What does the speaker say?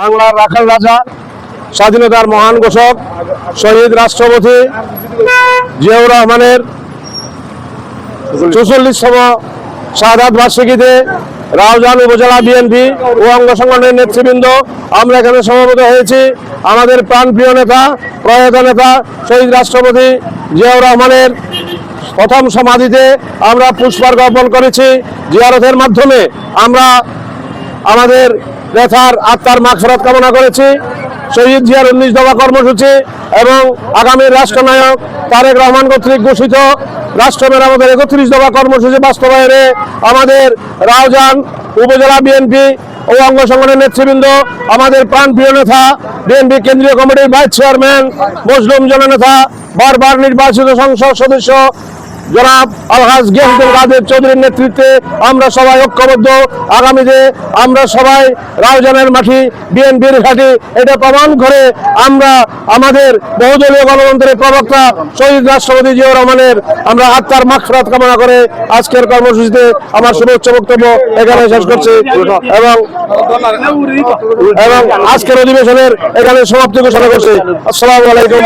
বাংলার রাখাল রাজা, স্বাধীনতার মহান ঘোষক, শহীদ রাষ্ট্রপতি জিয়াউর রহমানের ৪৪তম শাহাদাত বার্ষিকীতে রাউজান উপজেলা বিএনপি ও অঙ্গ সংগঠনের নেতৃবৃন্দ আমরা এখানে সমবেত হয়েছি। আমাদের প্রাণপ্রিয় নেতা, প্রয়াত নেতা শহীদ রাষ্ট্রপতি জিয়াউর রহমানের প্রথম সমাধিতে আমরা পুষ্পার্ঘ্য অর্পণ করেছি। জিয়ারতের মাধ্যমে আমরা আমাদের নেতার আত্মার মাগফিরাত কামনা করেছি। শহীদ জিয়ার ১৯ দফা কর্মসূচি এবং আগামী রাষ্ট্রনায়ক তারেক রহমান কর্তৃক ঘোষিত রাষ্ট্র মেরামতের ৩১ দফা কর্মসূচি বাস্তবায়নে আমাদের রাউজান উপজেলা বিএনপি ও অঙ্গ সংগঠনের নেতৃবৃন্দ, আমাদের প্রাণপ্রিয় নেতা বিএনপি কেন্দ্রীয় কমিটির ভাইস চেয়ারম্যান মজলুম জননেতা, বারবার নির্বাচিত সংসদ সদস্য জনাব আলহাজ গিয়াসুদ্দিন কাদের চৌধুরীর নেতৃত্বে আমরা সবাই ঐক্যবদ্ধ। আগামীতে আমরা সবাই রাউজানের মাটি, বিএনপির ঘাঁটি, এটা প্রমাণ করে আমরা আমাদের বহুদলীয় গণতন্ত্রের প্রবক্তা শহীদ রাষ্ট্রপতি জিয়াউর রহমানের আমরা আত্মার মাগফিরাত কামনা করে আজকের কর্মসূচিতে আমার শুভেচ্ছা বক্তব্য এখানে শেষ করছি এবং আজকের অধিবেশনের এখানে সমাপ্তি ঘোষণা করছি। আসসালামু আলাইকুম।